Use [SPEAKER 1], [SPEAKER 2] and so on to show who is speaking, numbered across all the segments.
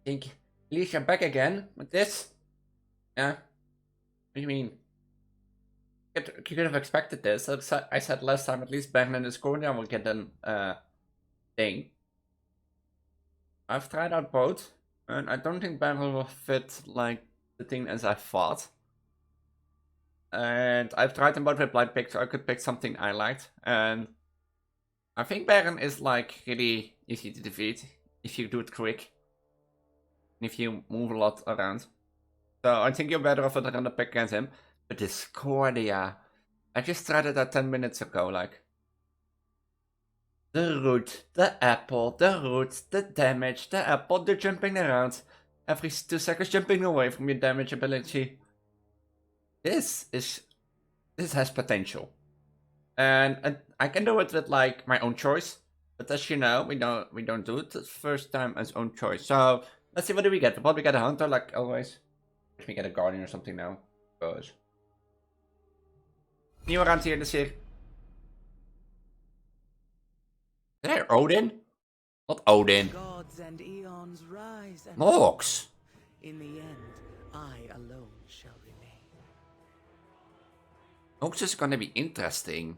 [SPEAKER 1] think Alicia back again with this? Yeah. What do you mean? You could have expected this. I said last time at least Baron in this corner will get an thing. I've tried out both, and I don't think Baron will fit like the thing as I thought. And I've tried them both with blind pick, so I could pick something I liked. And I think Baron is like really easy to defeat if you do it quick. If you move a lot around. So I think you're better off with a random pick against him. But Discordia. I just tried it 10 minutes ago, like. The root, the apple, the root, the damage, the apple, the jumping around. Every 2 seconds jumping away from your damage ability. This has potential. And I can do it with like my own choice. But as you know, we don't do it the first time as own choice. So let's see, what do we get? We'll probably get a hunter like always. If we get a guardian or something now. Goes. New around here this year. There, Odin? Not Odin.
[SPEAKER 2] Gods and eons rise and
[SPEAKER 1] Morks.
[SPEAKER 2] in the end, I alone shall remain.
[SPEAKER 1] Morks is gonna be interesting.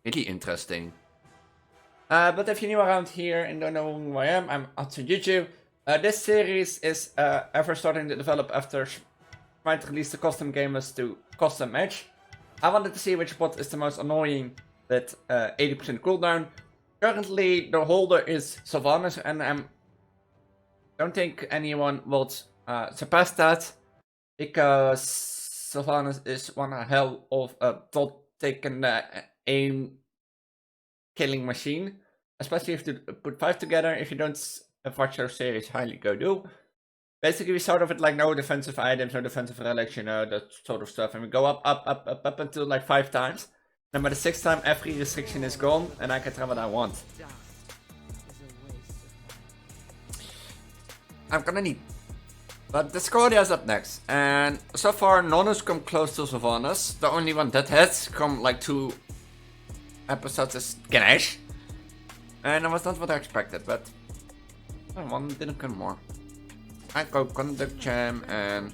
[SPEAKER 1] Really interesting. But if you're new around here and don't know who I am, I'm Atsujuju. This series is ever starting to develop after Smite released the custom gamers to custom match. I wanted to see which bot is the most annoying with 80% cooldown. Currently, the holder is Sylvanas, and I don't think anyone will surpass that, because Sylvanas is one hell of a dot-taken aim killing machine. Especially if you put 5 together. If you don't watch our series, highly go do. Basically, we start off with like no defensive items, no defensive relics, you know, that sort of stuff. And we go up until like 5 times. And by the 6th time, every restriction is gone, and I can try what I want. I'm gonna need... But Discordia is up next. And so far, none has come close to Sylvanas. The only one that has come like 2 episodes is Ganesh. And that was not what I expected, but... one didn't come more. I go Conduct Gem and...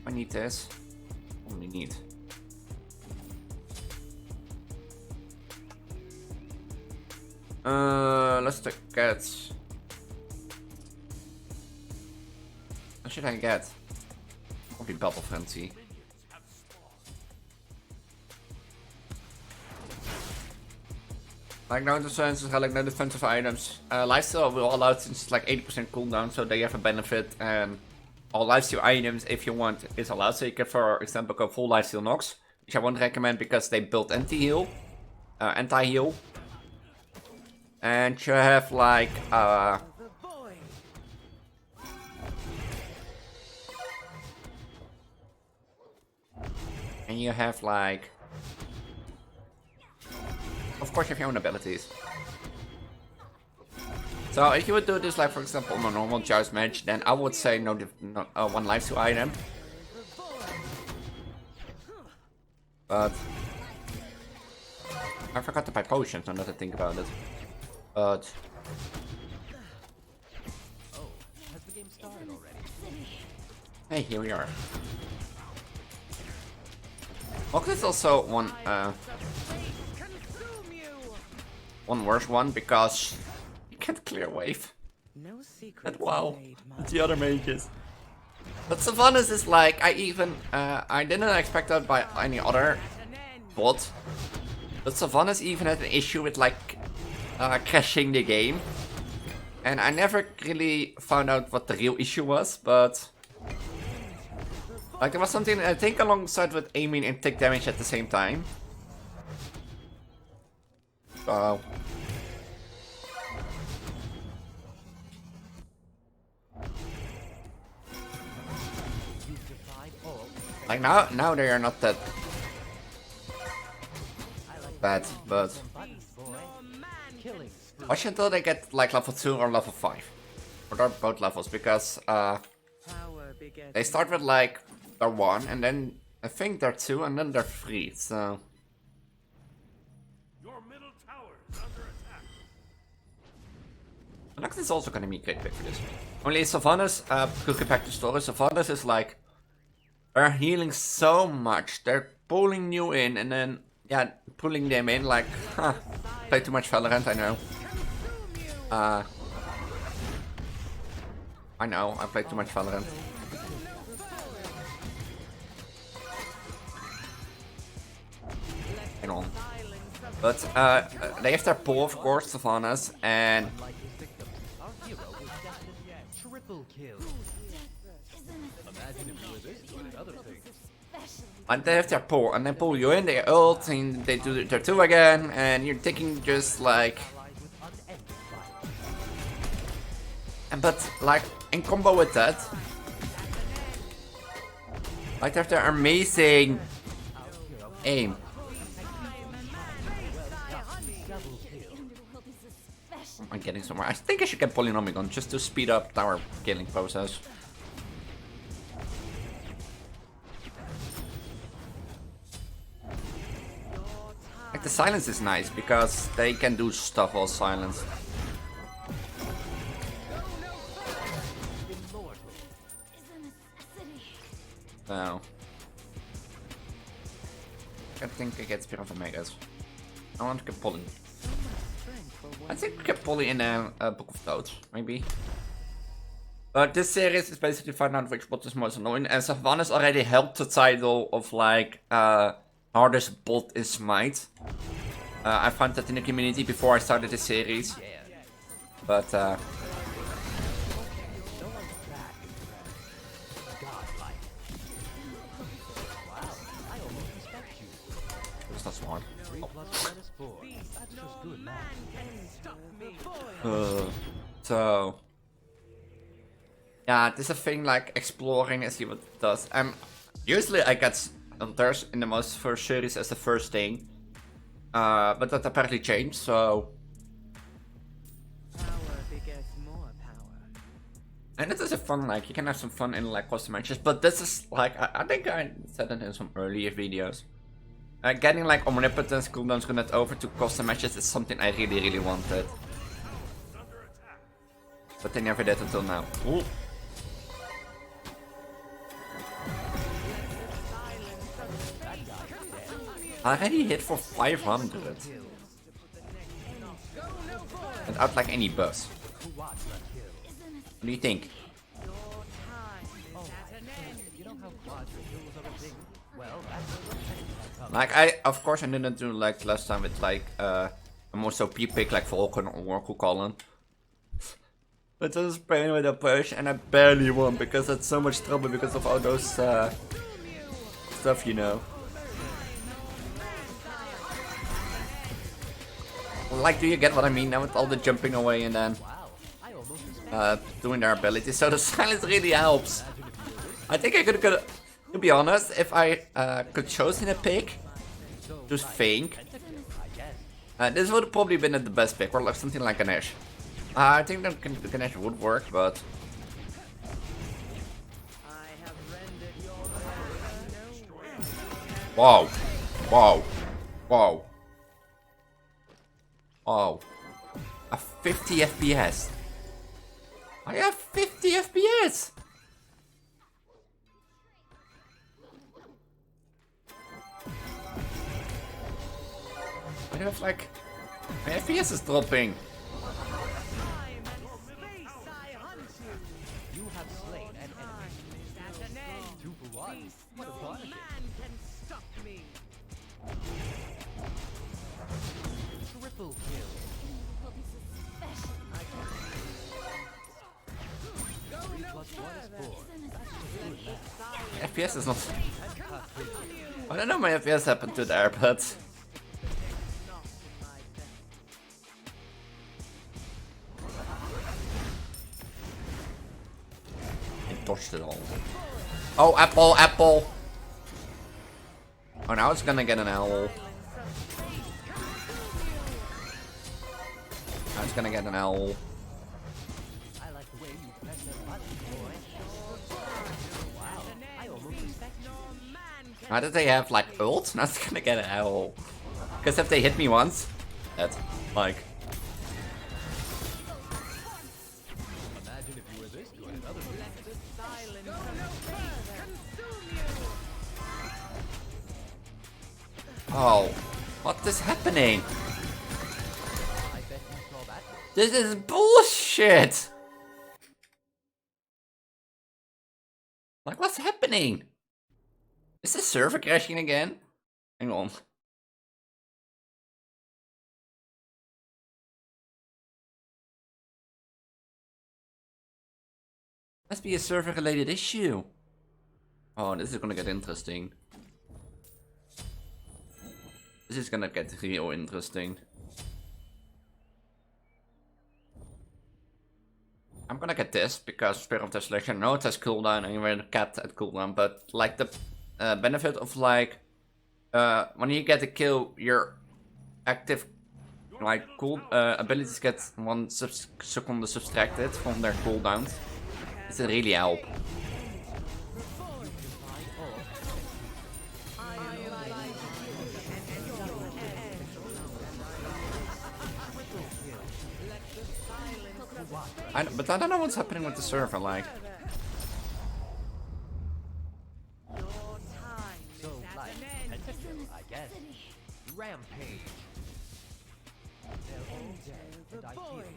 [SPEAKER 1] I need this. Only need. Let's get... What should I get? Probably Battle Frenzy. Like no defensive, like no defensive items. Lifesteal will allow since it's like 80% cooldown, so they have a benefit. And all lifesteal items, if you want, is allowed. So you can, for example, go full lifesteal Nox, which I won't recommend because they built anti-heal. Anti-heal. And you have like and you have like, of course you have your own abilities. So if you would do this like for example on a normal Joust match, then I would say no one lifesteal item. But I forgot to buy potions now that I think about it. But
[SPEAKER 2] Has the game started already?
[SPEAKER 1] hey, here we are. Mox is also one worse one because you can't clear wave.
[SPEAKER 2] No secret.
[SPEAKER 1] And wow, the other mages. But Sylvanas is like, I didn't expect that by any other bot. But Sylvanas even had an issue with like crashing the game. And I never really found out what the real issue was, but... Like there was something I think alongside with aiming and take damage at the same time. Wow. Like now they are not that bad, but watch until they get like level 2 or level 5. Or they're both levels, because they start with like they're 1 and then I think they're 2 and then they're 3, so...
[SPEAKER 3] Your middle tower is under attack.
[SPEAKER 1] Lux is also gonna be a great pick for this. Only Sylvanas, quickly back to story, Sylvanas is like, they're healing so much. They're pulling you in and then, yeah, pulling them in like, huh, play too much Valorant, I know. I know, I play too much Valorant. Hang on. But they have their pull, of course, Sylvanas, and they have their pull, and they pull you in, they ult, and they do their 2 again, and you're taking just like... But like, in combo with that, like they have their amazing aim. I'm getting somewhere. I think I should get Polynomigon just to speed up our killing process. Like the silence is nice because they can do stuff while silenced. So I think I get Spear of Omegas. I want to get Poly. I think we get Poly in a Book of Toads, maybe. But this series is basically find out which bot is most annoying, and Sylvanas already held the title of like hardest bot in Smite. I found that in the community before I started the series. But it's not smart. So yeah, this is a thing like exploring and see what it does. Usually I get hunters in the most first series as the first thing, but that apparently changed. So and this is a fun, like you can have some fun in like custom matches. But this is like I think I said it in some earlier videos. Getting like omnipotence cooldowns connect over to custom matches is something I really wanted. But they never did until now. Ooh. I already hit for 500. Without like any buzz. What do you think? Like of course I didn't do like last time with like a more so P pick like Vulcan or Oracle Colin. But I was playing with a push and I barely won because it's so much trouble because of all those stuff, you know. Like, do you get what I mean now with all the jumping away and then doing their abilities? So the silence really helps. I think I could, to be honest, if I could chosen a pick, just think. This would have probably been the best pick, or like something like Ganesh. I think that Ganesh would work, but... Wow. Wow. Wow. Wow. A 50 FPS. I have 50 FPS! I have like... My FPS is dropping. FPS is not... I don't know my FPS happened to there, but... I dodged it all. Oh, apple, apple! Oh, now it's gonna get an owl. Now it's gonna get an owl. Now that they have like ult, now it's gonna get an owl. Because if they hit me once, that's like... Oh, what is happening? This is bullshit! Like, what's happening? Is the server crashing again? Hang on. Must be a server related issue. Oh, this is gonna get interesting. This is gonna get real interesting. I'm gonna get this because Spirit of Desolation, no, it has cooldown and you're capped at cooldown, but like the benefit of like when you get a kill, your active like cool abilities get 1 second subtracted from their cooldowns. This will really help. But I don't know what's happening with the server, like.
[SPEAKER 2] I guess. Rampage. They're all dead, and I hear nothing.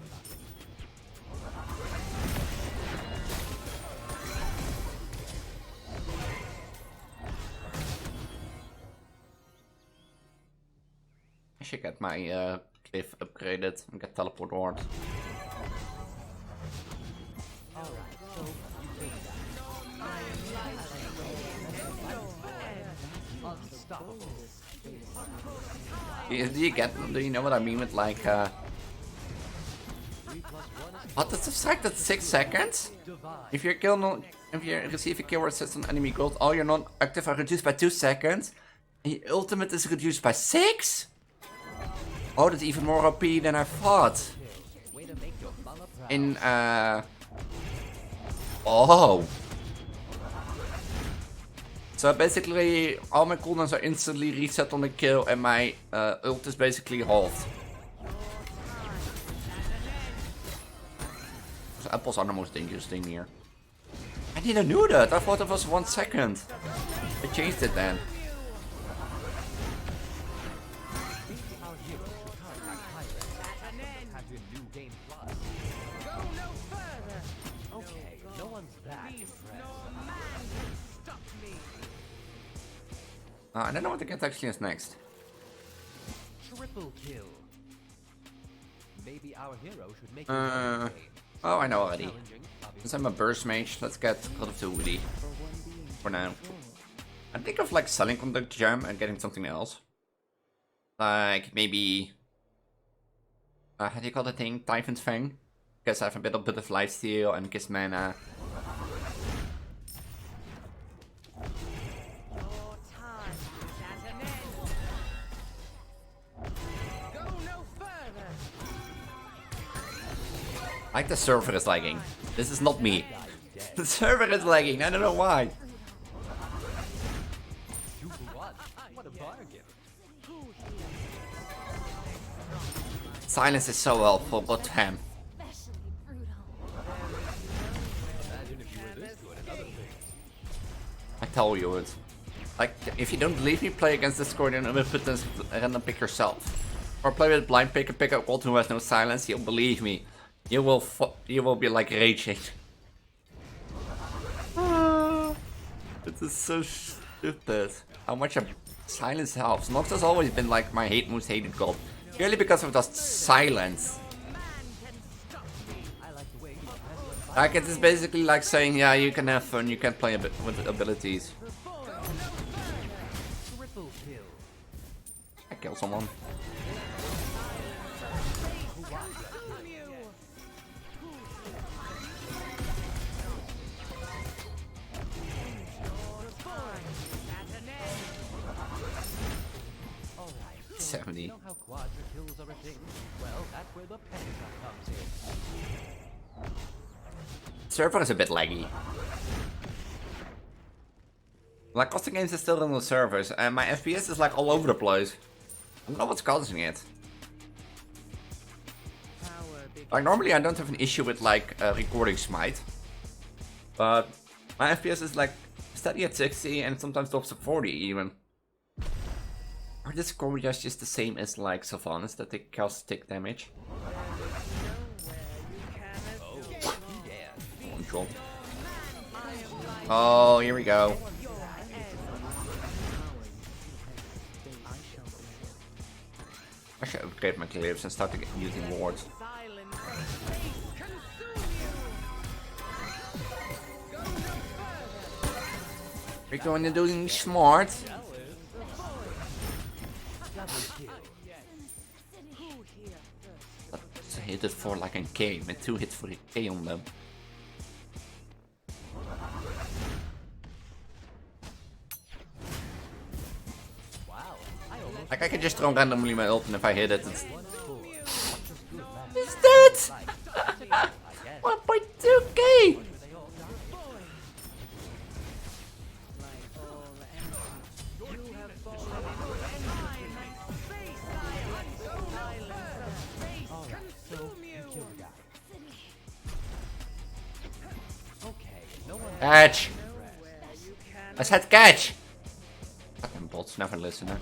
[SPEAKER 1] I should get my cliff upgraded and get teleport ward. Do you know what I mean with like oh, that's subtracted 6 seconds? If you receive a kill where it sits on enemy gold, all your non-active are reduced by 2 seconds. And your ultimate is reduced by 6? Oh, that's even more OP than I thought. Oh. So basically, all my cooldowns are instantly reset on the kill and my ult is basically halved. So apples are the most dangerous thing here. I didn't know that, I thought it was 1 second. I changed it then. I don't know what the cat actually is next.
[SPEAKER 2] Triple kill. Maybe our hero should make
[SPEAKER 1] oh, I know already. Since I'm a burst mage, let's get Call of Duty for now. I think of like selling conduct gem and getting something else. Like maybe how do you call the thing? Typhon's Fang? Because I have a bit of lifesteal and kiss mana. Like the server is lagging. This is not me. The server is lagging. I don't know why.
[SPEAKER 2] What a bargain.
[SPEAKER 1] Silence is so helpful, but damn. I tell you it. Like, if you don't believe me, play against Discord and put this random pick yourself. Or play with blind pick and pick up Walt who has no silence. You'll believe me. You will be like raging. This is so stupid. How much a silence helps. Nox has always been like my most hated god. Purely because of just silence. Like it is basically like saying, yeah, you can have fun, you can play a bit with abilities. I kill someone. You know how quadra kills are a thing? Well, that's where the pentagon comes in. Server is a bit laggy. Like, Costa Games is still on the servers, and my FPS is like all over the place. I don't know what's causing it. Like, normally I don't have an issue with like recording Smite, but my FPS is like steady at 60 and sometimes drops to 40 even. Are the Scorpions just the same as like Sylvanas that they cause tick damage? Control. Oh, here we go. I should upgrade my clips and start using wards. We're going to doing smart. Let's hit it for like a K, with 2 hits for a K on them. Like I can just throw randomly my ult and if I hit it, it's dead! 1.2k! Catch! I said catch! Fucking bots never listen. I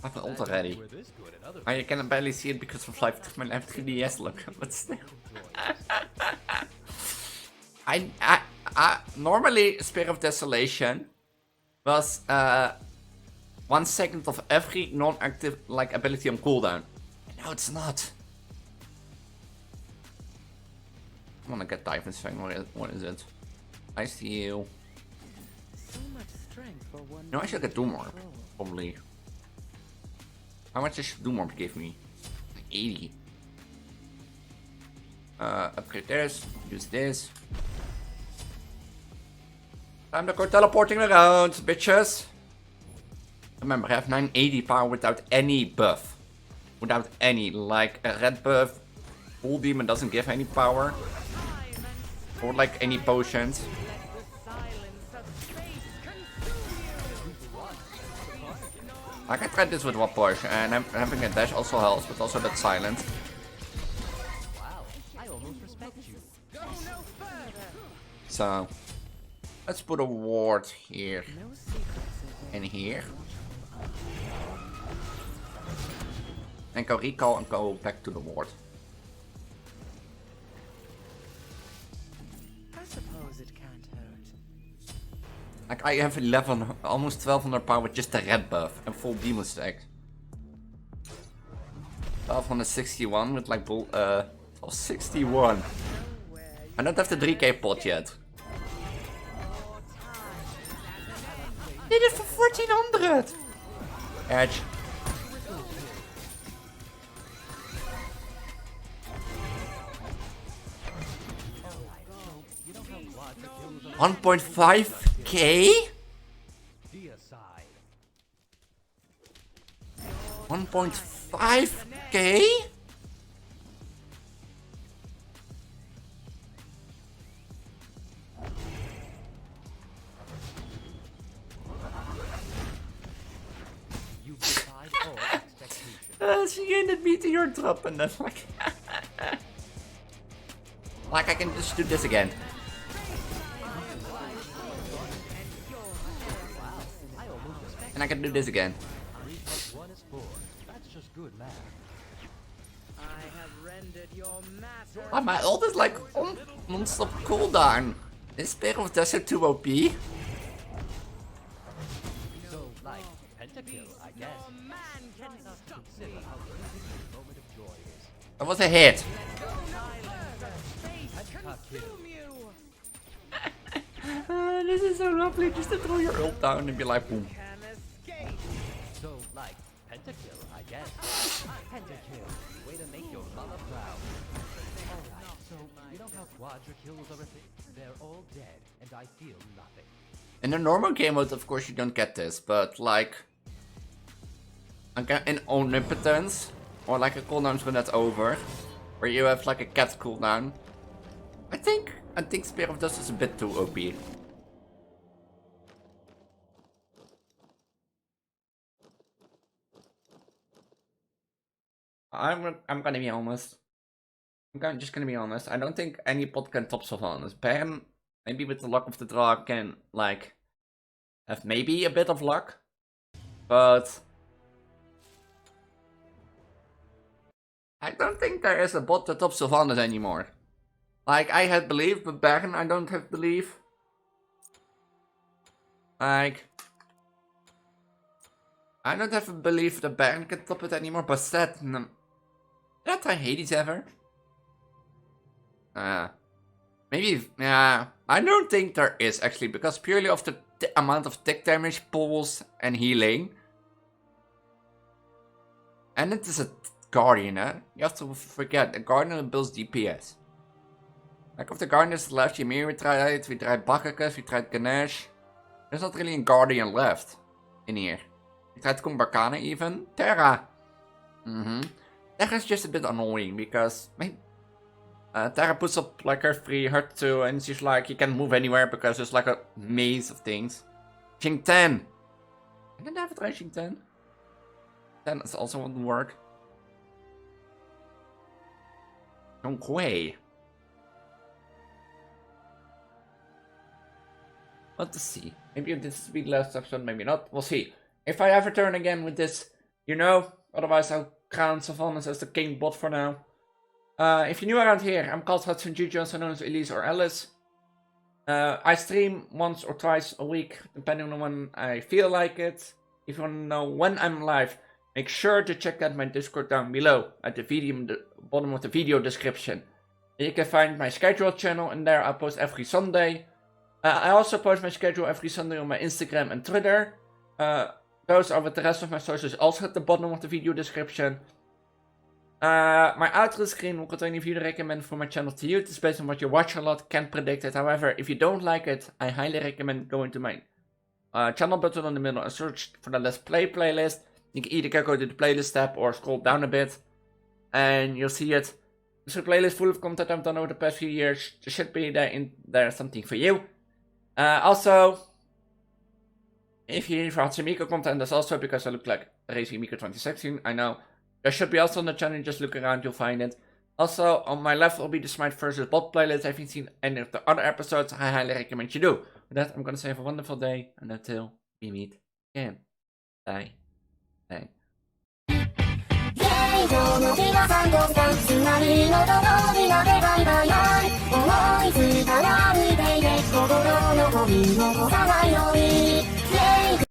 [SPEAKER 1] have an ult already. I can barely see it because of my left 3DS look, but still. I normally Spear of Desolation was 1 second of every non-active like ability on cooldown. And now it's not. I wanna get Typhon's Fang. What is it? I see you. No, I should get Doom Orb, probably. How much does Doom Orb give me? 80. Upgrade this, use this. Time to go teleporting around, bitches. Remember, I have 980 power without any buff. Without any, like a red buff. Full Demon doesn't give any power. Or like any potions. Like I tried this with one push and having a dash also helps, but also that's silent. So let's put a ward here and here. And go recall and go back to the ward.
[SPEAKER 3] I suppose it can't hurt.
[SPEAKER 1] Like I have 11, almost 1200 power with just the red buff and full demon stack. 1261 with like 1261. I don't have the 3k pot yet. Did it for 1400. Edge. $1.5k? 1.5k? She ended meteor drop and then like... like I can just do this again. And I can do this again. Oh, my ult is like on non-stop cooldown. Is Spear of Desert too OP? That was a hit. This is so lovely, just to throw your ult down and be like boom.
[SPEAKER 2] So, like, pentakill, I guess. Pentakill, way to make your mama proud. Alright, so, you know how quadra kills are a thing? They're all dead, and I feel nothing.
[SPEAKER 1] In the normal game mode, of course, you don't get this, but like... in Omnipotence, or like a cooldown when that's over, where you have like a cat cooldown, I think Spear of Dust is a bit too OP. I'm gonna be honest. just gonna be honest. I don't think any bot can top Sylvanas. Baron, maybe with the luck of the draw, can like have maybe a bit of luck, but I don't think there is a bot that top Sylvanas anymore. Like, I had belief, but Baron I don't have belief. Like, I don't have a belief that Baron can top it anymore, but that I Hades ever? Maybe, I don't think there is actually, because purely of the amount of tick damage, pulls, and healing. And it is a Guardian, eh? You have to forget, a Guardian builds DPS. Like, of the Guardians left, Ymir we tried Bacchus, we tried Ganesh. There's not really a Guardian left in here. We tried Kumbhakana even. Terra. Terra is just a bit annoying because Terra puts up like her 3, her 2, and she's like, you can't move anywhere because there's like a maze of things. Xing 10. I didn't have it right, Xing 10. 10 is also wouldn't work. Zhong Hui. Let's see. Maybe this will be the last episode, maybe not. We'll see. If I ever turn again with this, you know. Otherwise, I'll crown Sylvanas as the king bot for now. If you're new around here, I'm called Hudson Juju, also known as Elise or Alice. I stream once or twice a week, depending on when I feel like it. If you want to know when I'm live, make sure to check out my Discord down below at the bottom of the video description. You can find my schedule channel, and there I post every Sunday. I also post my schedule every Sunday on my Instagram and Twitter. Those are with the rest of my socials also at the bottom of the video description. My outro screen will contain a video recommend for my channel to you. It's based on what you watch a lot, can't predict it. However, if you don't like it, I highly recommend going to my channel button on the middle and search for the Let's Play playlist. You can either go to the playlist tab or scroll down a bit and you'll see it. It's a playlist full of content I've done over the past few years. There should be there something for you. Also, if you're for Hatsumiko content, that's also because I look like Racing Miko 2016. I know. There should be also on the channel, just look around, you'll find it. Also, on my left will be the Smite vs Bot playlist. If you haven't seen any of the other episodes, I highly recommend you do. With that, I'm gonna say have a wonderful day, and until we meet again. Bye. Bye.
[SPEAKER 4] 以上の皆さんとスタンスなりのところになでバイバイバイ思いついたら歩いていて心のゴミを残さない